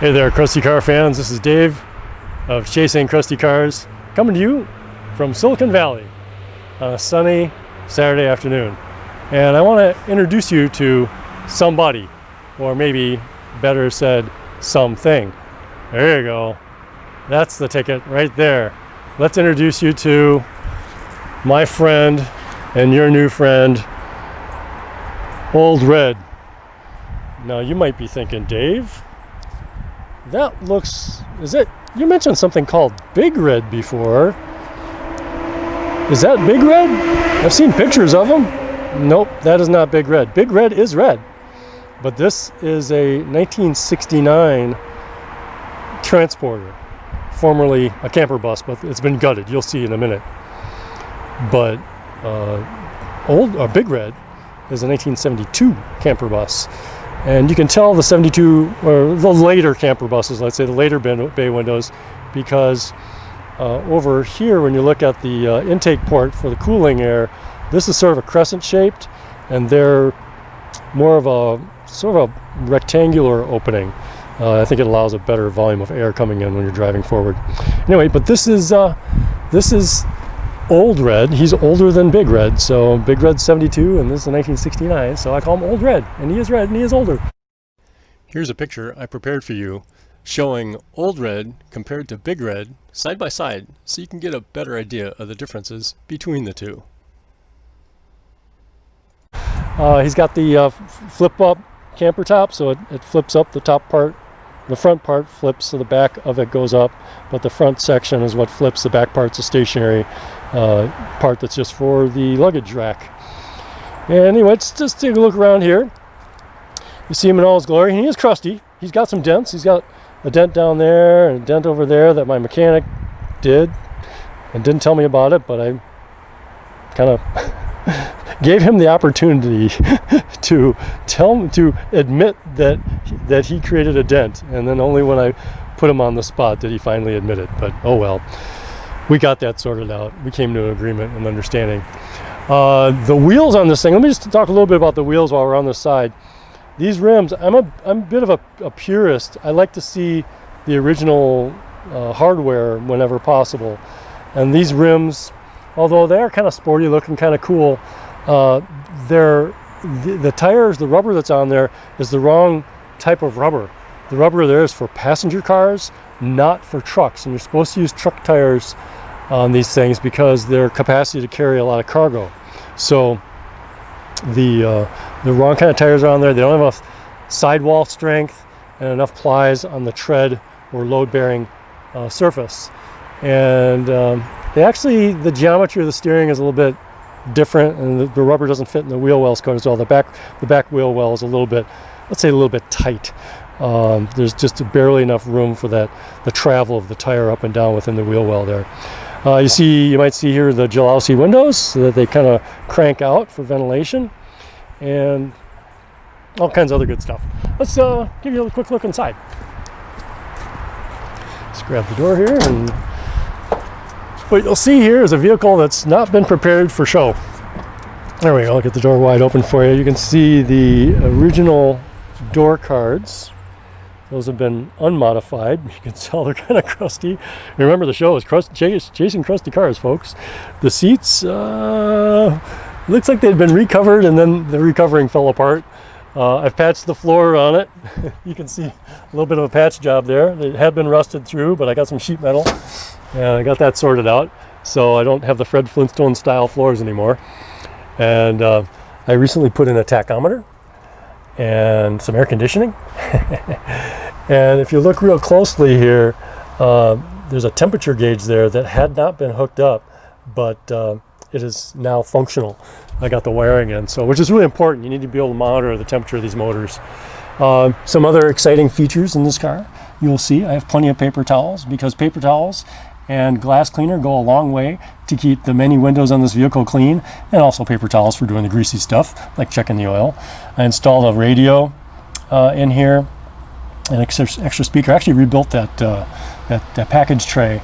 Hey there, Crusty Car fans. This is Dave of Chasing Crusty Cars, coming to you from Silicon Valley on a sunny Saturday afternoon. And I want to introduce you to somebody, or maybe better said, something. There you go. That's the ticket right there. Let's introduce you to my friend and your new friend, Old Red. Now you might be thinking, Dave, that looks, you mentioned something called Big Red before. Is that Big Red? I've seen pictures of him. Nope, that is not Big Red. Big Red is red. But this is a 1969 transporter, formerly a camper bus, but it's been gutted. You'll see in a minute. But Big Red is a 1972 camper bus. And you can tell the 72, or the later camper buses, let's say the later bay windows, because over here, when you look at the intake port for the cooling air, this is sort of a crescent shaped, and they're more of a sort of a rectangular opening. I think it allows a better volume of air coming in when you're driving forward. Anyway, but this is Old Red. He's older than Big Red, so Big Red's 72 and this is 1969, so I call him Old Red, and he is red and he is older. Here's a picture I prepared for you showing Old Red compared to Big Red side by side, so you can get a better idea of the differences between the two. He's got the flip up camper top, so it flips up the top part. The front part flips, so the back of it goes up, but the front section is what flips. The back part's a stationary part that's just for the luggage rack. And anyway, let's just take a look around here. You see him in all his glory. He is crusty. He's got some dents. He's got a dent down there and a dent over there that my mechanic did and didn't tell me about it, but I kind of gave him the opportunity to admit that he created a dent, and then only when I put him on the spot did he finally admit it. But oh well, we got that sorted out. We came to an agreement and understanding. The wheels on this thing, let me just talk a little bit about the wheels while we're on this side. These rims, I'm a bit of a purist. I like to see the original hardware whenever possible, and these rims, although they're kind of sporty looking, kind of cool, the tires, the rubber that's on there is the wrong type of rubber. The rubber there is for passenger cars, not for trucks, and you're supposed to use truck tires on these things because their capacity to carry a lot of cargo. So the wrong kind of tires are on there. They don't have enough sidewall strength and enough plies on the tread or load-bearing surface. And the geometry of the steering is a little bit different, and the rubber doesn't fit in the wheel wells cone as well. The back wheel well is a little bit, let's say, a little bit tight. There's just barely enough room for the travel of the tire up and down within the wheel well there. You might see here the Jalowski windows, so that they kind of crank out for ventilation, and all kinds of other good stuff. Let's give you a quick look inside. Let's grab the door here, and what you'll see here is a vehicle that's not been prepared for show. There we go. I'll get the door wide open for you. You can see the original door cards. Those have been unmodified. You can tell they're kind of crusty. Remember, the show is Chasing Crusty Cars, folks. The seats, looks like they'd been recovered, and then the recovering fell apart. I've patched the floor on it. You can see a little bit of a patch job there. It had been rusted through, but I got some sheet metal, and I got that sorted out, so I don't have the Fred Flintstone style floors anymore. And I recently put in a tachometer and some air conditioning. And if you look real closely here, there's a temperature gauge there that had not been hooked up, but it is now functional. I got the wiring in, which is really important. You need to be able to monitor the temperature of these motors. Some other exciting features in this car, you'll see I have plenty of paper towels, because paper towels and glass cleaner go a long way to keep the many windows on this vehicle clean, and also paper towels for doing the greasy stuff like checking the oil. I installed a radio in here, an extra speaker. I actually rebuilt that package tray.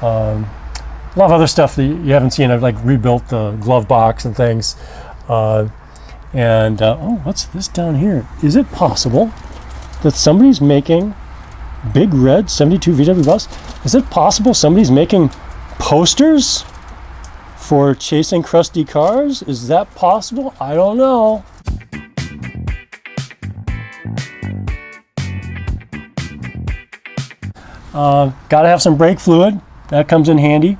A lot of other stuff that you haven't seen. I've rebuilt the glove box and things. Oh, what's this down here? Is it possible that somebody's making Big Red 72 VW bus. Is it possible somebody's making posters for Chasing Crusty Cars? Is that possible? I don't know. Gotta have some brake fluid. That comes in handy.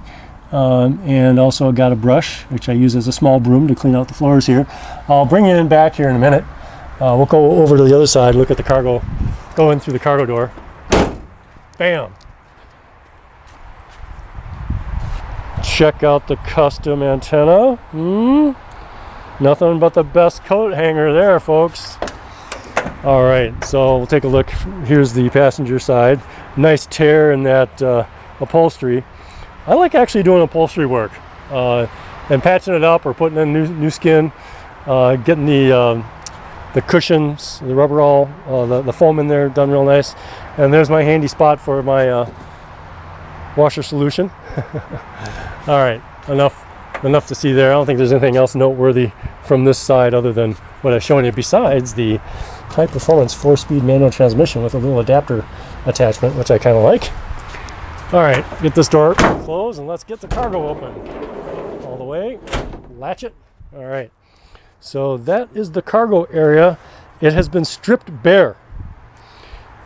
And also got a brush, which I use as a small broom to clean out the floors here. I'll bring it in back here in a minute. We'll go over to the other side, look at the cargo, go in through the cargo door. Bam! Check out the custom antenna. Nothing but the best coat hanger there, folks. All right, so we'll take a look. Here's the passenger side. Nice tear in that upholstery. I like actually doing upholstery work and patching it up or putting in new skin, getting the cushions, the rubber all, the foam in there done real nice. And there's my handy spot for my washer solution. All right, enough to see there. I don't think there's anything else noteworthy from this side other than what I've shown you, besides the high performance 4-speed manual transmission with a little adapter attachment, which I kind of like. All right, get this door closed and let's get the cargo open. All the way, latch it. All right, so that is the cargo area. It has been stripped bare.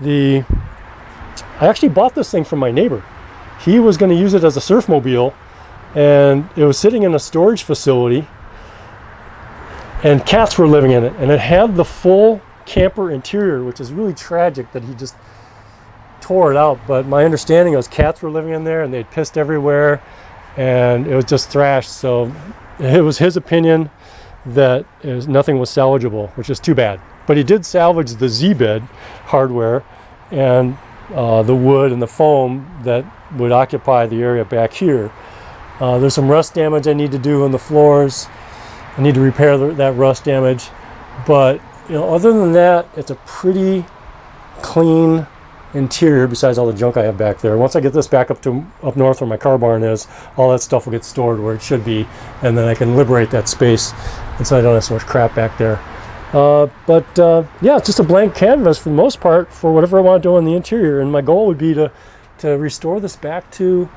I actually bought this thing from my neighbor. He was going to use it as a surf mobile, and it was sitting in a storage facility, and cats were living in it, and it had the full camper interior, which is really tragic that he just tore it out. But my understanding was cats were living in there and they'd pissed everywhere and it was just thrashed. So it was his opinion that nothing was salvageable, which is too bad. But he did salvage the Z-bed hardware and the wood and the foam that would occupy the area back here. There's some rust damage I need to do on the floors. I need to repair that rust damage. But other than that, it's a pretty clean interior besides all the junk I have back there. Once I get this back up north where my car barn is, all that stuff will get stored where it should be, and then I can liberate that space, and so I don't have so much crap back there. Yeah, it's just a blank canvas for the most part for whatever I want to do in the interior, and my goal would be to restore this back to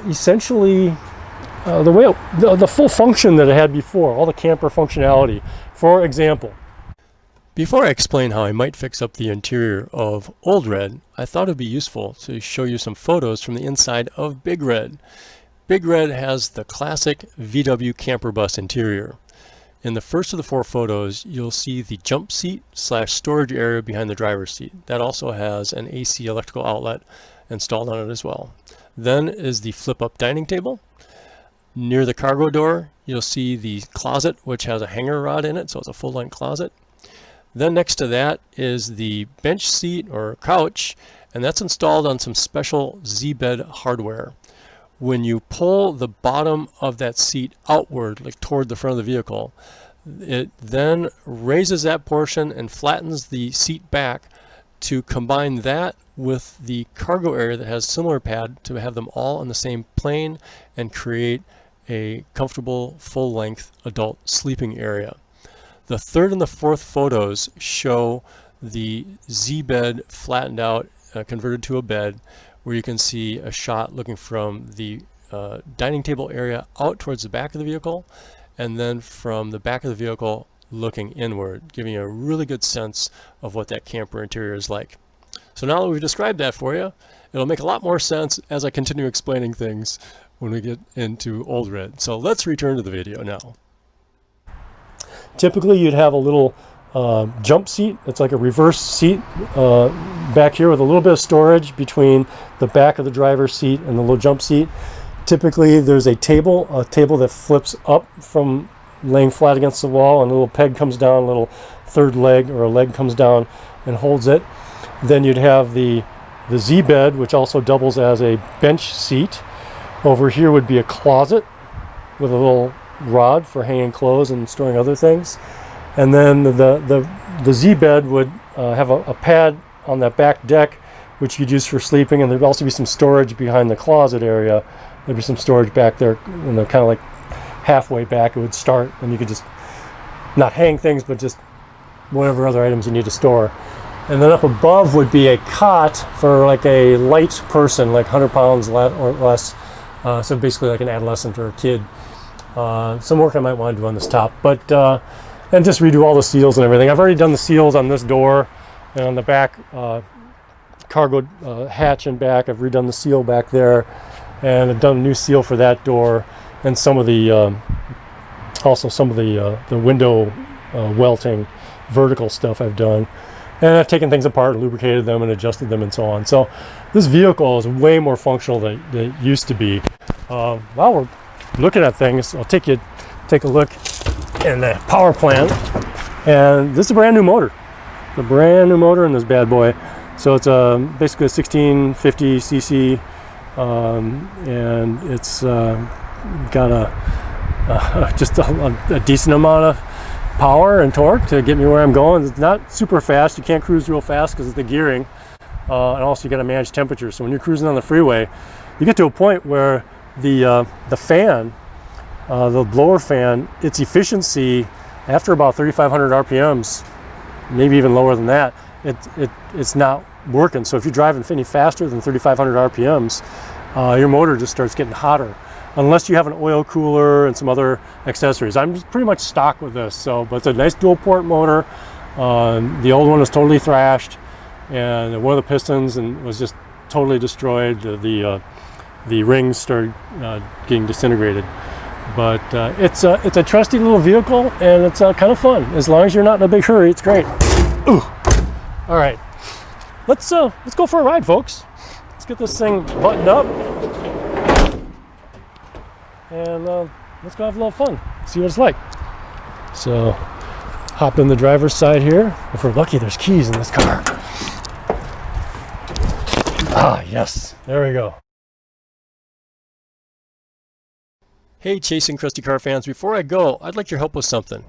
essentially the full function that it had before, all the camper functionality. For example, before I explain how I might fix up the interior of Old Red, I thought it would be useful to show you some photos from the inside of Big Red. Big Red has the classic VW camper bus interior. In the first of the 4 photos, you'll see the jump seat / storage area behind the driver's seat. That also has an AC electrical outlet installed on it as well. Then is the flip-up dining table. Near the cargo door, you'll see the closet, which has a hanger rod in it, so it's a full-length closet. Then next to that is the bench seat or couch, and that's installed on some special Z-bed hardware. When you pull the bottom of that seat outward, like toward the front of the vehicle, it then raises that portion and flattens the seat back to combine that with the cargo area that has similar pad to have them all on the same plane and create a comfortable full-length adult sleeping area. The third and the fourth photos show the Z-bed flattened out, converted to a bed, where you can see a shot looking from the dining table area out towards the back of the vehicle, and then from the back of the vehicle looking inward, giving you a really good sense of what that camper interior is like. So now that we've described that for you, it'll make a lot more sense as I continue explaining things when we get into Old Red. So let's return to the video now. Typically you'd have a little jump seat. It's like a reverse seat back here with a little bit of storage between the back of the driver's seat and the little jump seat. Typically there's a table that flips up from laying flat against the wall, and a little peg comes down, a little third leg or a leg comes down and holds it. Then you'd have the Z-bed, which also doubles as a bench seat. Over here would be a closet with a little rod for hanging clothes and storing other things. And then the Z-bed would have a pad on that back deck, which you'd use for sleeping, and there'd also be some storage behind the closet area. There'd be some storage back there, kind of like halfway back it would start, and you could just not hang things, but just whatever other items you need to store. And then up above would be a cot for like a light person, like 100 pounds or less. So basically like an adolescent or a kid. Some work I might want to do on this top, but and just redo all the seals and everything. I've already done the seals on this door and on the back cargo hatch and back. I've redone the seal back there, and I've done a new seal for that door, and some of the also some of the window welting vertical stuff I've done. And I've taken things apart, lubricated them, and adjusted them, and so on. So this vehicle is way more functional than it used to be. While we're looking at things, I'll take a look in the power plant. And this is a brand new motor. The brand new motor in this bad boy. So it's basically a 1650 cc, and it's got just a decent amount of power and torque to get me where I'm going. It's not super fast. You can't cruise real fast because of the gearing, and also you got to manage temperature. So when you're cruising on the freeway, you get to a point where the fan, the blower fan, its efficiency after about 3,500 RPMs, maybe even lower than that, it's not working. So if you're driving any faster than 3,500 RPMs, your motor just starts getting hotter. Unless you have an oil cooler and some other accessories. I'm just pretty much stock with this, but it's a nice dual port motor. The old one was totally thrashed, and one of the pistons was just totally destroyed. The rings started getting disintegrated. But it's a trusty little vehicle, and it's kind of fun. As long as you're not in a big hurry, it's great. Ooh. All right, let's go for a ride, folks. Let's get this thing buttoned up. And let's go have a little fun, see what it's like. So hop in the driver's side here. If we're lucky, there's keys in this car. Ah, yes, there we go. Hey, Chasing Crusty Car fans, before I go, I'd like your help with something.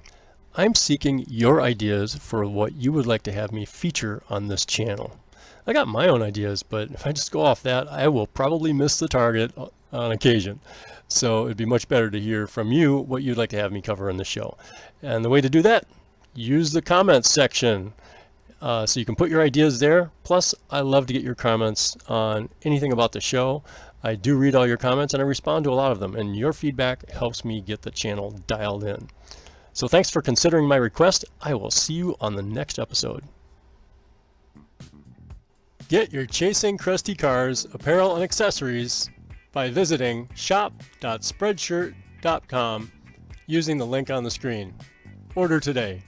I'm seeking your ideas for what you would like to have me feature on this channel. I got my own ideas, but if I just go off that, I will probably miss the target on occasion. So it'd be much better to hear from you what you'd like to have me cover on the show. And the way to do that, use the comments section. So you can put your ideas there. Plus, I love to get your comments on anything about the show. I do read all your comments and I respond to a lot of them. And your feedback helps me get the channel dialed in. So thanks for considering my request. I will see you on the next episode. Get your Chasing Crusty Cars apparel and accessories by visiting shop.spreadshirt.com using the link on the screen. Order today.